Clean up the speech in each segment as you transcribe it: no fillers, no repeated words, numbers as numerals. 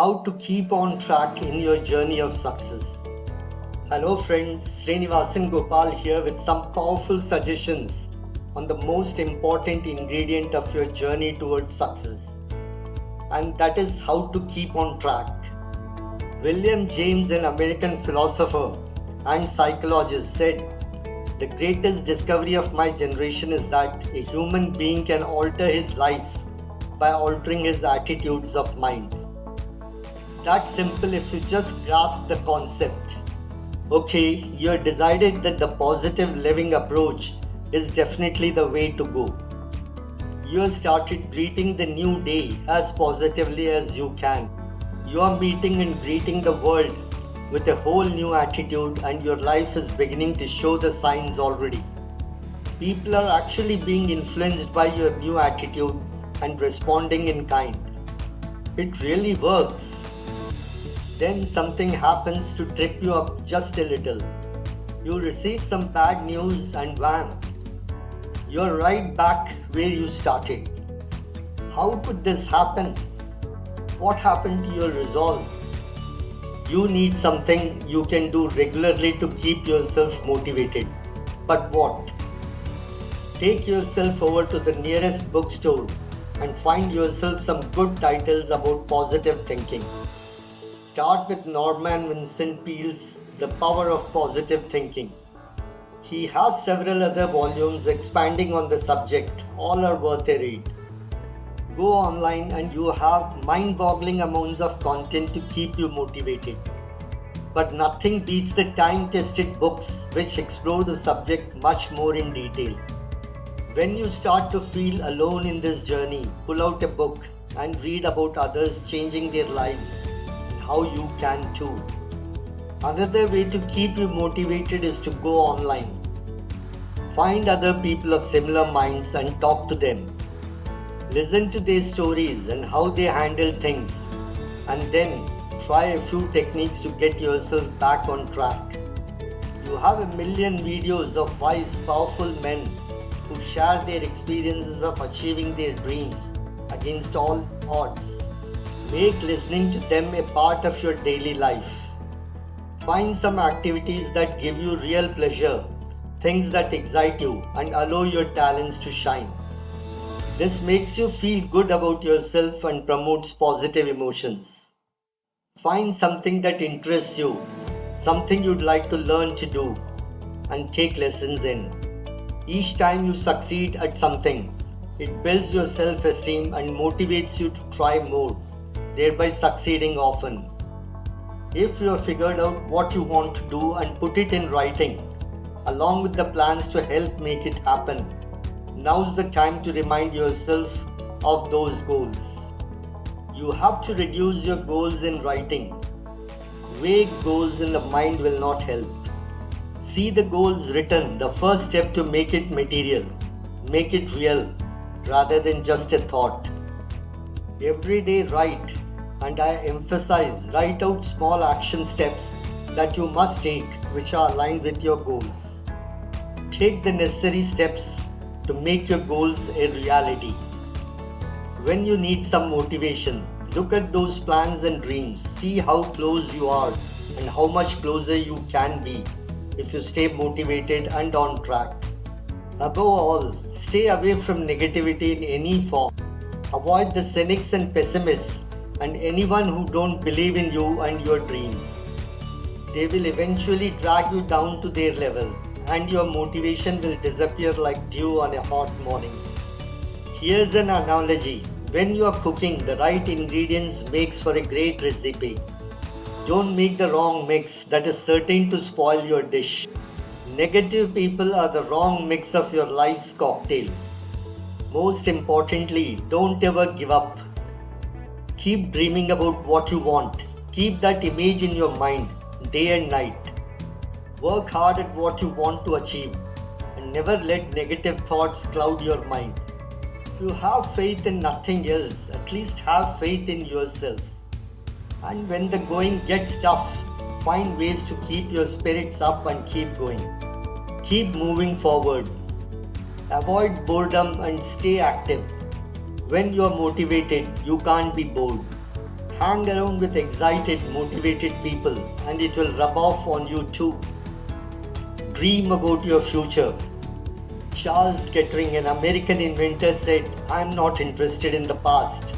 how to keep on track in your journey of success. Hello friends, Srinivasan Gopal here with some powerful suggestions on the most important ingredient of your journey towards success, and that is how to keep on track. William James, an American philosopher and psychologist, said, "The greatest discovery of my generation is that a human being can alter his life by altering his attitudes of mind." That's simple if you just grasp the concept. Okay, you're decided that the positive living approach is definitely the way to go. You have started greeting the new day as positively as you can. You are meeting and greeting the world with a whole new attitude, and your life is beginning to show the signs already. People are actually being influenced by your new attitude and responding in kind. It really works. Then something happens to trip you up just a little. You receive some bad news and wham! You're right back where you started. How could this happen? What happened to your resolve? You need something you can do regularly to keep yourself motivated. But what? Take yourself over to the nearest bookstore and find yourself some good titles about positive thinking. Start with Norman Vincent Peale's The Power of Positive Thinking. He has several other volumes expanding on the subject, all are worth a read. Go online and you have mind-boggling amounts of content to keep you motivated. But nothing beats the time-tested books which explore the subject much more in detail. When you start to feel alone in this journey, pull out a book and read about others changing their lives and how you can too. Another way to keep you motivated is to go online. Find other people of similar minds and talk to them. Listen to their stories and how they handle things, and then try a few techniques to get yourself back on track. You have a million videos of wise, powerful men who share their experiences of achieving their dreams against all odds. Make listening to them a part of your daily life. Find some activities that give you real pleasure, things that excite you and allow your talents to shine. This makes you feel good about yourself and promotes positive emotions. Find something that interests you, something you'd like to learn to do, and take lessons in. Each time you succeed at something, it builds your self-esteem and motivates you to try more, thereby succeeding often. If you have figured out what you want to do and put it in writing, along with the plans to help make it happen, now's the time to remind yourself of those goals. You have to reduce your goals in writing. Vague goals in the mind will not help. See the goals written, the first step to make it material. Make it real, rather than just a thought. Every day write, and I emphasize, write out small action steps that you must take which are aligned with your goals. Take the necessary steps to make your goals a reality. When you need some motivation, look at those plans and dreams. See how close you are and how much closer you can be if you stay motivated and on track. Above all, stay away from negativity in any form. Avoid the cynics and pessimists and anyone who don't believe in you and your dreams. They will eventually drag you down to their level, and your motivation will disappear like dew on a hot morning. Here's an analogy. When you are cooking, the right ingredients makes for a great recipe. Don't make the wrong mix that is certain to spoil your dish. Negative people are the wrong mix of your life's cocktail. Most importantly, don't ever give up. Keep dreaming about what you want. Keep that image in your mind, day and night. Work hard at what you want to achieve and never let negative thoughts cloud your mind. If you have faith in nothing else, at least have faith in yourself. And when the going gets tough, find ways to keep your spirits up and keep going. Keep moving forward. Avoid boredom and stay active. When you are motivated, you can't be bored. Hang around with excited, motivated people and it will rub off on you too. Dream about your future. Charles Kettering, an American inventor, said, "I am not interested in the past.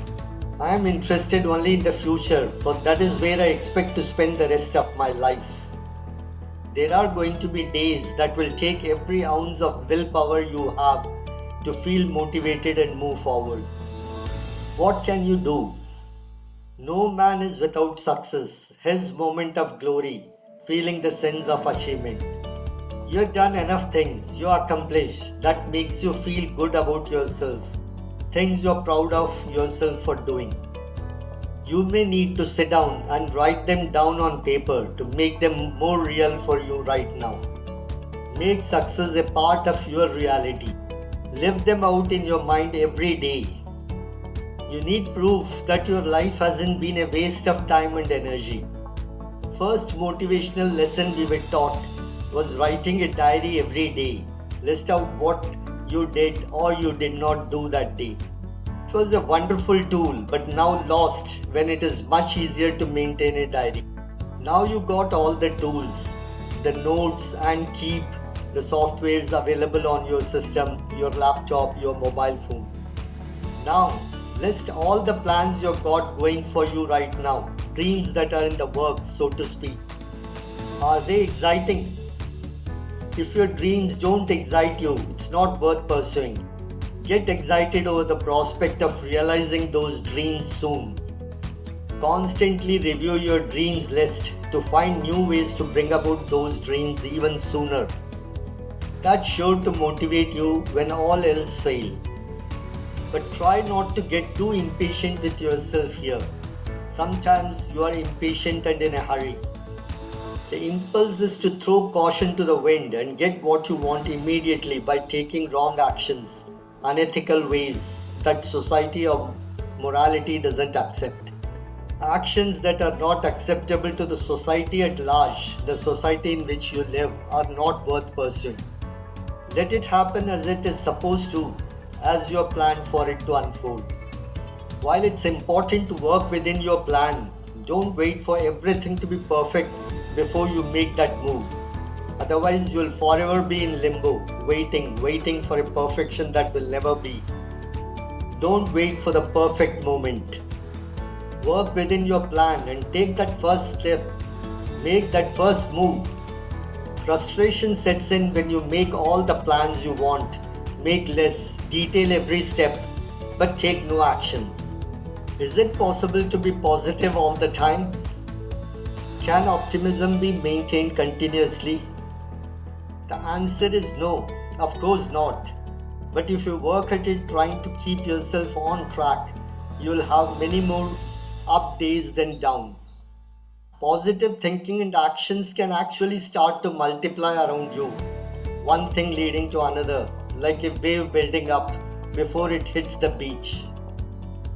I am interested only in the future, for that is where I expect to spend the rest of my life." There are going to be days that will take every ounce of willpower you have to feel motivated and move forward. What can you do? No man is without success, his moment of glory, feeling the sense of achievement. You have done enough things you accomplished that makes you feel good about yourself, things you are proud of yourself for doing. You may need to sit down and write them down on paper to make them more real for you right now. Make success a part of your reality. Live them out in your mind every day. You need proof that your life hasn't been a waste of time and energy. First motivational lesson we were taught was writing a diary every day. List out what you did or you did not do that day. It was a wonderful tool, but now lost when it is much easier to maintain a diary. Now you got all the tools, the notes, and keep the softwares available on your system, your laptop, your mobile phone. Now, list all the plans you've got going for you right now, dreams that are in the works, so to speak. Are they exciting? If your dreams don't excite you, it's not worth pursuing. Get excited over the prospect of realizing those dreams soon. Constantly review your dreams list to find new ways to bring about those dreams even sooner. That's sure to motivate you when all else fails. But try not to get too impatient with yourself here. Sometimes you are impatient and in a hurry. The impulse is to throw caution to the wind and get what you want immediately by taking wrong actions, unethical ways that society or morality doesn't accept. Actions that are not acceptable to the society at large, the society in which you live, are not worth pursuing. Let it happen as it is supposed to, as you have planned for it to unfold. While it's important to work within your plan, don't wait for everything to be perfect before you make that move. Otherwise, you'll forever be in limbo, waiting for a perfection that will never be. Don't wait for the perfect moment. Work within your plan and take that first step. Make that first move. Frustration sets in when you make all the plans you want, make lists, detail every step, but take no action. Is it possible to be positive all the time? Can optimism be maintained continuously? The answer is no, of course not. But if you work at it trying to keep yourself on track, you'll have many more up days than down. Positive thinking and actions can actually start to multiply around you, one thing leading to another, like a wave building up before it hits the beach.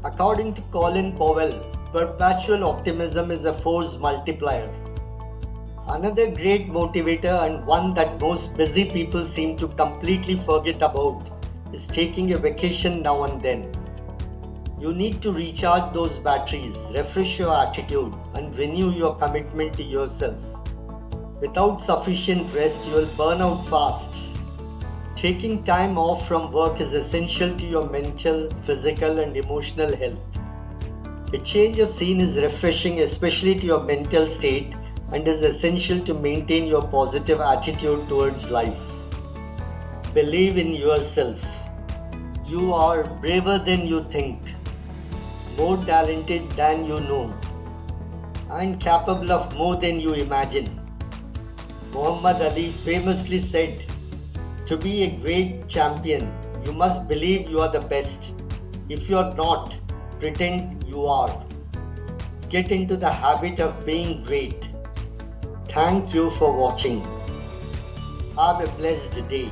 According to Colin Powell, perpetual optimism is a force multiplier. Another great motivator, and one that most busy people seem to completely forget about, is taking a vacation now and then. You need to recharge those batteries, refresh your attitude, and renew your commitment to yourself. Without sufficient rest, you will burn out fast. Taking time off from work is essential to your mental, physical, and emotional health. A change of scene is refreshing, especially to your mental state, and is essential to maintain your positive attitude towards life. Believe in yourself. You are braver than you think, more talented than you know, and capable of more than you imagine. Muhammad Ali famously said, "To be a great champion, you must believe you are the best. If you are not, pretend you are." Get into the habit of being great. Thank you for watching. Have a blessed day.